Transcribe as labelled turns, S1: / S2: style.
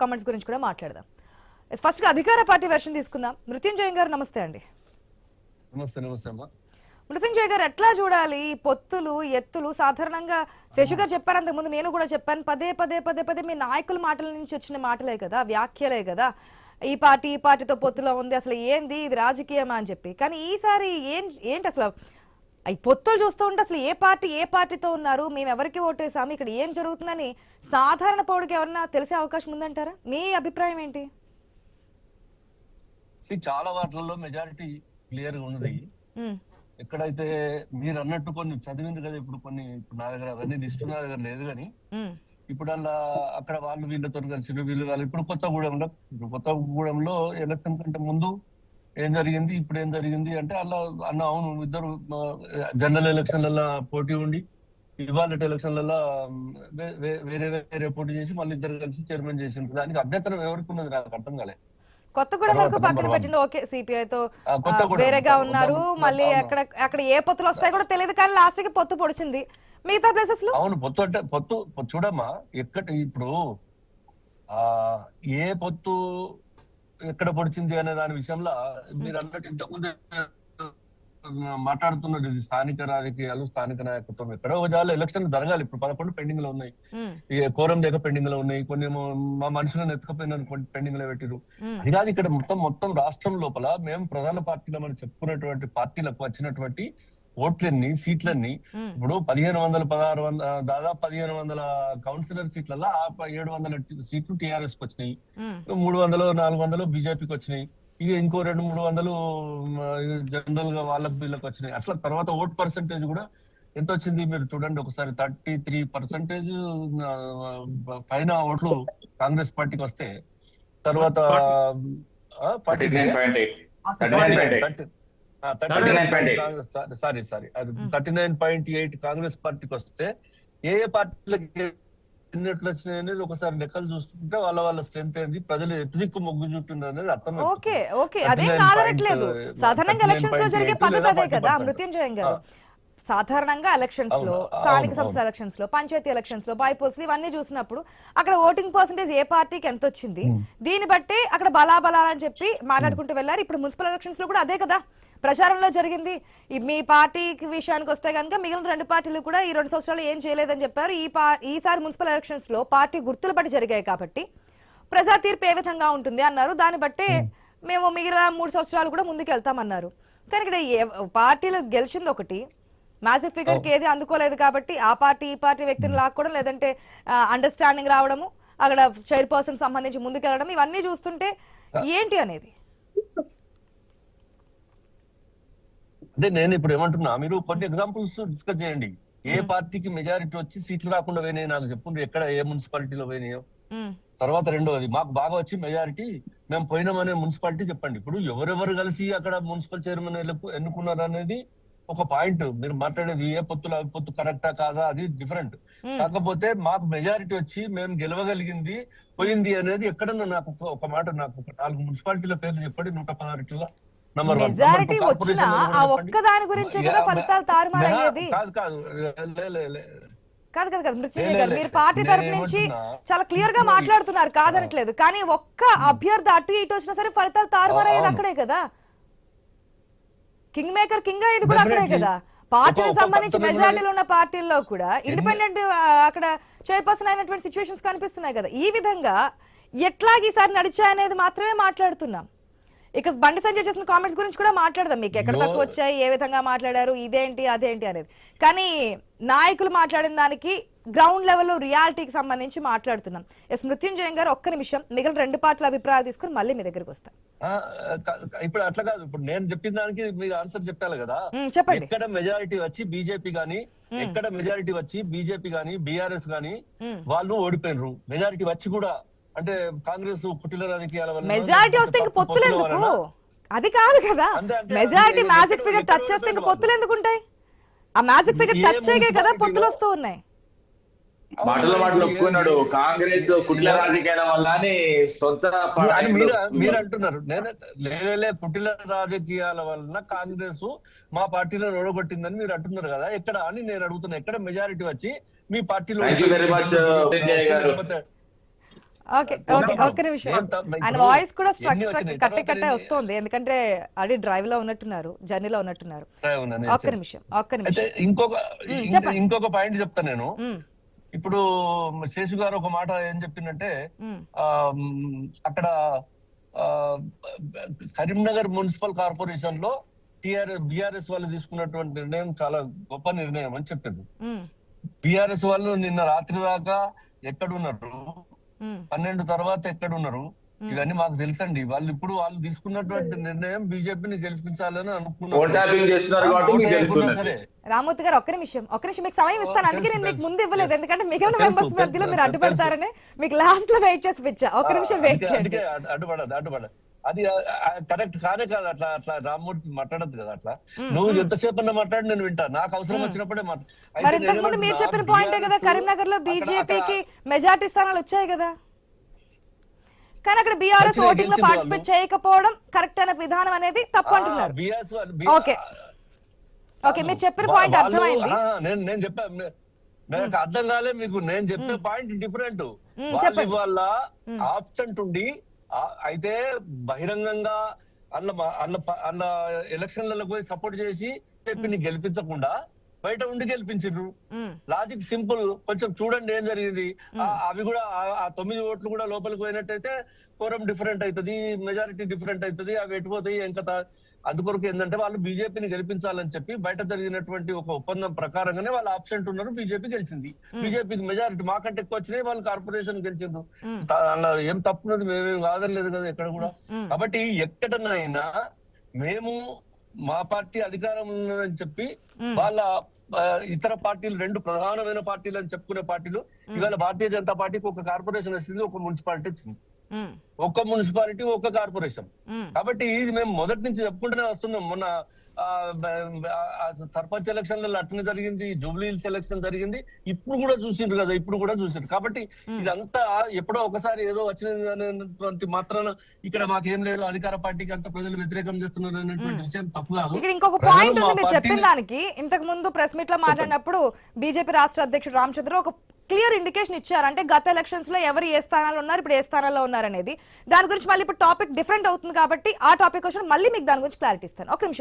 S1: Comments గురించి కూడా మాట్లాడదాం. ఫస్ట్ గా అధికార పార్టీ వెర్షన్ తీసుకుందాం. మృత్యుంజయ్ గారు నమస్తే అండి.
S2: నమస్తే. నమస్తే అమ్మా.
S1: మృత్యుంజయ్ గారు ఎట్లా చూడాలి పొత్తులు ఎత్తులు? సాధారణంగా శశి గారు చెప్పారు, అంతకుముందు నేను కూడా చెప్పాను, పదే పదే పదే పదే మీ నాయకుల మాటల నుంచి వచ్చిన మాటలే కదా, వ్యాఖ్యలే కదా, ఈ పార్టీతో పొత్తులో ఉంది, అసలు ఏంది ఇది రాజకీయమా అని చెప్పి. కానీ ఈసారి ఏంటి అసలు ఈ పొత్తులు చూస్తూ ఉంటే అసలు ఏ పార్టీతో ఉన్నారు, మేము ఎవరికి ఓటేసాము, ఇక్కడ ఏం జరుగుతుందని సాధారణ పౌరుడికి ఎవరన్నా తెలిసే అవకాశం ఉందంటారా? మీ అభిప్రాయం ఏంటి?
S2: చాలా వాటిల్లో మెజారిటీ క్లియర్ గా ఉన్నది. ఎక్కడైతే మీరు అన్నట్టు కొన్ని చదివింది కదా, ఇప్పుడు నా దగ్గర అవన్నీ తీసుకున్న దగ్గర లేదు కానీ ఇప్పుడు అలా అక్కడ వాళ్ళు వీళ్ళతో కలిసి వీళ్ళు వాళ్ళు ఇప్పుడు కొత్తగూడెంలో ఎలక్షన్ కంటే ముందు ఏం జరిగింది, ఇప్పుడు ఏం జరిగింది అంటే అలా అన్న అవును ఇద్దరు జనరల్ ఎలక్షన్లలో పోటీ ఉండి ఇవాళ ఎలక్షన్లలో వేరే వేరే పోటీ చేసి మళ్ళీ ఇద్దరు కలిసి చైర్మన్ చేసిండ్రు. దానికి అభ్యంతరం ఎవరికి ఉన్నది నాకు అర్థం కాలే.
S1: కొత్తగూడెం వరకు పక్కన పెట్టండి, ఓకే, సిపిఐతో వేరేగా ఉన్నారు, మళ్ళీ అక్కడ ఏ పొత్తులు వస్తాయి కూడా తెలియదు, కానీ లాస్ట్ కి పొత్తు పొడిచింది మిగతా ప్లేసెస్ లో.
S2: అవును, పొత్తు అంటే పొత్తు చూడమ్మా, ఎక్కడ ఇప్పుడు ఏ పొత్తు ఎక్కడ పొడిచింది అనే దాని విషయంలో మీరు అన్నట్టు ఇంతకుముందు మాట్లాడుతున్నారు. ఇది స్థానిక రాజకీయాలు, స్థానిక నాయకత్వం. ఎక్కడో ఒకసారి ఎలక్షన్ జరగాలి. ఇప్పుడు 11 పెండింగ్ లో ఉన్నాయి, కోరం లేక పెండింగ్ లో ఉన్నాయి, కొన్ని మా మనుషులను ఎత్తుకపోయిన పెండింగ్ లో పెట్టిరు. అది కాదు, ఇక్కడ మొత్తం రాష్ట్రం లోపల మేము ప్రధాన పార్టీలో మనం చెప్పుకున్నటువంటి పార్టీలకు వచ్చినటువంటి ఓట్లన్నీ సీట్లన్నీ ఇప్పుడు 1516 దాదాపు 1500 కౌన్సిలర్ సీట్లలో 700 సీట్లు టీఆర్ఎస్ కి వచ్చినాయి, 300-400 బీజేపీకి వచ్చినాయి, ఇక ఇంకో 200-300 జనరల్ గా వాళ్ళకి వీళ్ళకి వచ్చినాయి. అట్లా తర్వాత ఓట్ పర్సెంటేజ్ కూడా ఎంత వచ్చింది మీరు చూడండి ఒకసారి. 33% పైన ఓట్లు కాంగ్రెస్ పార్టీకి వస్తే తర్వాత 39.8 కాంగ్రెస్ పార్టీకి వస్తే ఏ పార్టీలకి ఎన్నట్లు వచ్చినాయి అనేది ఒకసారి లెక్కలు చూస్తుంటే వాళ్ళ స్ట్రెంత్ ఏంది, ప్రజలు ఎటు దిక్కు మొగ్గు చూపుతుంది అనేది అర్థం.
S1: ఓకే, అదే కాదనట్లేదు. సాధారణంగా ఎలక్షన్స్ లో జరిగే పద్ధతి అదే కదా మృత్యుంజయం గారు. సాధారణంగా ఎలక్షన్స్ లో, స్థానిక సంస్థల ఎలక్షన్స్ లో, పంచాయతీ ఎలక్షన్స్ లో, బైపోల్స్ ఇవన్నీ చూసినప్పుడు అక్కడ ఓటింగ్ పర్సెంటేజ్ ఏ పార్టీకి ఎంత వచ్చింది, దీన్ని బట్టి అక్కడ బలాబలాలని చెప్పి మాట్లాడుకుంటూ వెళ్ళారు. ఇప్పుడు మున్సిపల్ ఎలక్షన్స్ లో కూడా అదే కదా ప్రచారంలో జరిగింది. మీ పార్టీకి విషయానికి వస్తే కనుక మిగిలిన 2 పార్టీలు కూడా ఈ 2 సంవత్సరాలు ఏం చేయలేదని చెప్పారు. ఈసారి మున్సిపల్ ఎలక్షన్స్ లో పార్టీ గుర్తులు బట్టి జరిగాయి కాబట్టి ప్రజా తీర్పు ఏ విధంగా ఉంటుంది అన్నారు. దాన్ని బట్టి మేము మిగిలిన 3 సంవత్సరాలు కూడా ముందుకు వెళ్తామన్నారు. కానీ ఇక్కడ పార్టీలు గెలిచింది ఒకటి, మ్యాజిక్ ఫిగర్ కి ఏది అందుకోలేదు కాబట్టి ఆ పార్టీ ఈ పార్టీ వ్యక్తిని లాక్కోవడం, లేదంటే అండర్స్టాండింగ్ రావడము, అక్కడ చైర్పర్సన్ సంబంధించి ముందుకెళ్ళడం, ఇవన్నీ చూస్తుంటే ఏంటి అనేది.
S2: అదే నేను ఇప్పుడు ఏమంటున్నా, మీరు కొన్ని ఎగ్జాంపుల్స్ డిస్కస్ చేయండి. ఏ పార్టీకి మెజారిటీ వచ్చి సీట్లు రాకుండా పోయినాయి నాకు చెప్పండి, ఎక్కడ ఏ మున్సిపాలిటీలో పోయినాయో. తర్వాత రెండోది, మాకు బాగా వచ్చి మెజారిటీ మేము పోయినామనే మున్సిపాలిటీ చెప్పండి. ఇప్పుడు ఎవరెవరు కలిసి అక్కడ మున్సిపల్ చైర్మన్ ఎన్నుకున్నారు అనేది ఒక పాయింట్. మీరు మాట్లాడేది ఏ పొత్తులు అవి పొత్తు కరెక్టా కాదా అది డిఫరెంట్. కాకపోతే మాకు మెజారిటీ వచ్చి మేము గెలవగలిగింది పోయింది అనేది ఎక్కడన్నా నాకు ఒక మాట, నాకు 4 మున్సిపాలిటీల పేర్లు చెప్పండి. 116
S1: మెజారిటీ వచ్చినా ఆ ఒక్క దాని గురించి కూడా ఫలితాలు తారుమారయ్యేది కాదు మృత్యుంజయ్ గారు. మీరు పార్టీ తరపు నుంచి చాలా క్లియర్ గా మాట్లాడుతున్నారు, కాదనట్లేదు, కానీ ఒక్క అభ్యర్థి అటు ఇటు వచ్చినా సరే ఫలితాలు తారుమారయ్యేది అక్కడే కదా. కింగ్ మేకర్ కింగ్ ఇది కూడా అక్కడే కదా. పార్టీకి సంబంధించి మెజారిటీలో ఉన్న పార్టీల్లో కూడా ఇండిపెండెంట్ అక్కడ చైర్పర్సన్ అయినటువంటి సిచ్యువేషన్స్ కనిపిస్తున్నాయి కదా. ఈ విధంగా ఎట్లాగ ఈసారి నడిచాయనేది మాత్రమే మాట్లాడుతున్నాం. ఇక బండి సంజయ్ చేసిన కామెంట్స్ గురించి కూడా మాట్లాడదాం, మీకు ఎక్కడ తక్కువ వచ్చాయి, ఏ విధంగా మాట్లాడారు, ఇదేంటి అదేంటి అనేది. కానీ నాయకులు మాట్లాడిన దానికి గ్రౌండ్ లెవెల్లో రియాలిటీకి సంబంధించి మాట్లాడుతున్నాం. ఎస్ మృత్యుంజయం గారు, ఒక్క నిమిషం, మిగిలిన 2 పార్టీల అభిప్రాయాలు తీసుకుని మళ్ళీ మీ దగ్గరికి వస్తాం.
S2: ఇప్పుడు అట్లా కాదు, ఇప్పుడు నేను చెప్పిన దానికి మీరు ఆన్సర్ చెప్పాలి కదా.
S1: చెప్పండి.
S2: ఎక్కడ మెజారిటీ వచ్చి బీజేపీ గానీ, ఎక్కడ మెజారిటీ వచ్చి బీజేపీ గానీ బీఆర్ఎస్ గానీ వాళ్ళు ఓడిపోయినరు. మెజారిటీ వచ్చి కూడా అంటే కాంగ్రెస్ కుటిల రాజకీయాల వల్ల
S1: మెజారిటీ వస్తే ఇంక పొత్తులు ఎందుకు, అది కాదు కదా. మెజారిటీ మ్యాజిక్ ఫిగర్ టచ్ చేస్తే ఇంక పొత్తులు ఎందుకు ఉంటాయి? ఆ మ్యాజిక్ ఫిగర్ టచ్ చేయగే కదా పొత్తులు వస్తూ ఉన్నాయి.
S3: మాటలు ఒప్పుకున్నాడు, కాంగ్రెస్ కుటిల రాజకీయాల వల్ల
S2: మీరు అంటున్నారు. లేలే కుటిల రాజకీయాల వల్ల కాంగ్రెస్ మా పార్టీలో ఓడగొట్టిందని మీరు అంటున్నారు కదా. ఎక్కడ అని నేను అడుగుతున్నా, ఎక్కడ మెజారిటీ వచ్చి మీ పార్టీలో
S1: ఓకే ఓకే ఒక్క నిమిషం. ఆయన వాయిస్ కూడా స్ట్రక్ కట్టే వస్తుంది, ఎందుకంటే అది డ్రైవ్ లో ఉన్నట్టున్నారు, జర్నీలో ఉన్నట్టున్నారు. ఒక్క నిమిషం.
S2: ఇంకొక పాయింట్ చెప్తా నేను. ఇప్పుడు శేషు గారు ఒక మాట ఏం చెప్పిందంటే, అక్కడ కరీంనగర్ మున్సిపల్ కార్పొరేషన్ లో బిఆర్ఎస్ వాళ్ళు తీసుకున్నటువంటి నిర్ణయం చాలా గొప్ప నిర్ణయం అని చెప్పింది. బిఆర్ఎస్ వాళ్ళు నిన్న రాత్రి దాకా ఎక్కడున్నారు, 12 తర్వాత ఎక్కడున్నారు, ఇవన్నీ మాకు తెలుసండి. వాళ్ళు తీసుకున్నటువంటి నిర్ణయం బీజేపీని గెలిపించాలని అనుకున్నారు. సరే
S1: రామూర్తి గారు ఒక్క నిమిషం మీకు సమయం ఇస్తాను, అందుకే నేను మీకు ముందు ఇవ్వలేదు, ఎందుకంటే మిగిలిన మెంబర్స్ మధ్యలో మీరు అడ్డుపడతారని మీకు లాస్ట్ లో వెయిట్ చేసి పిచ్చా. ఒక్క నిమిషం వెయిట్ చేయండి.
S2: అడ్డుపడదు అది కరెక్ట్ కానే కాదు. అట్లా రామ్మూర్తి మాట్లాడద్దు కదా. అట్లా నువ్వు ఎంతసేపు అన్న మాట్లాడి నేను వింటా, నాకు అవసరం వచ్చినప్పుడే
S1: మరి ఇంతకు ముందు మీరు చెప్పిన పాయింటే కదా, కరీంనగర్ లో బీజేపీకి మెజార్టీ స్థానాలు వచ్చాయి కదా, కానీ అక్కడ బీఆర్ఎస్ ఓటింగ్ లో పార్టిసిపేట్ చేయకపోవడం కరెక్ట్ అయిన విధానం అనేది తప్పు అంటున్నారు. ఓకే ఓకే మీరు చెప్పిన పాయింట్ అర్థమైంది.
S2: నేను చెప్పాను, నాకు అర్థం కాలే మీకు. నేను చెప్పే పాయింట్ డిఫరెంట్. వాళ్ళ ఆబ్సెంట్ ఉండి అయితే బహిరంగంగా అన్న ఎలక్షన్లలో పోయి సపోర్ట్ చేసి చెప్పి గెలిపించకుండా బయట ఉండి గెలిపించారు. Logic simple. కొంచెం చూడండి ఏం జరిగింది. అవి కూడా ఆ 9 ఓట్లు కూడా లోపలికి పోయినట్టయితే కోరం డిఫరెంట్ అవుతుంది, మెజారిటీ డిఫరెంట్ అవుతుంది, అవి ఎటుపోతాయి ఎంత. అందుకొరకు ఏంటంటే వాళ్ళు బీజేపీని గెలిపించాలని చెప్పి బయట జరిగినటువంటి ఒక ఒప్పందం ప్రకారంగానే వాళ్ళు ఆబ్సెంట్ ఉన్నారు, బీజేపీ గెలిచింది. బీజేపీకి మెజారిటీ మాకంటే ఎక్కువ వచ్చినాయి, వాళ్ళు కార్పొరేషన్ గెలిచిండ్రు. అలా ఏం తప్పున్నది మేమేం కాదనలేదు కదా ఎక్కడ కూడా. కాబట్టి ఎక్కడనైనా మేము మా పార్టీ అధికారం ఉన్నదని చెప్పి వాళ్ళ ఇతర పార్టీలు, 2 ప్రధానమైన పార్టీలు అని చెప్పుకునే పార్టీలు, ఇవాళ భారతీయ జనతా పార్టీకి ఒక కార్పొరేషన్ వచ్చింది, ఒక మున్సిపాలిటీ వచ్చింది. ఒక్క మున్సిపాలిటీ ఒక్క కార్పొరేషన్. కాబట్టి ఇది మేము మొదటి నుంచి చెప్పుకుంటూనే వస్తున్నాం. మొన్న సర్పంచ్ ఎలక్షన్లలో అట్లనే జరిగింది, జూబ్లీ హిల్స్ ఎలక్షన్ జరిగింది, ఇప్పుడు కూడా చూసిండ్రు కదా, ఇప్పుడు కూడా చూసిండ్రు. కాబట్టి ఇదంతా ఎప్పుడో ఒకసారి ఏదో వచ్చినది అనేటువంటి మాత్రాన ఇక్కడ మాకేం లేదు, అధికార పార్టీకి అంత ప్రజలు వ్యతిరేకం చేస్తున్నారు అనేటువంటి విషయం తప్పు కాదు.
S1: ఇక్కడ ఇంకొక పాయింట్ ఉంది మీరు చెప్పిన దానికి. ఇంతకు ముందు ప్రెస్ మీట్ లో మాట్లాడినప్పుడు బీజేపీ రాష్ట్ర అధ్యక్షుడు రామచంద్ర ఒక క్లియర్ ఇండికేషన్ ఇచ్చారు, అంటే గత ఎలక్షన్స్ లో ఎవరు ఏ స్థానాల్లో ఉన్నారు, ఇప్పుడు ఏ స్థానాల్లో ఉన్నారు అనేది. దాని గురించి మళ్ళీ ఇప్పుడు టాపిక్ డిఫరెంట్ అవుతుంది కాబట్టి ఆ టాపిక్ కోసం మళ్ళీ మీకు దాని గురించి క్లారిటీ ఇస్తాను. ఒక నిమిషం.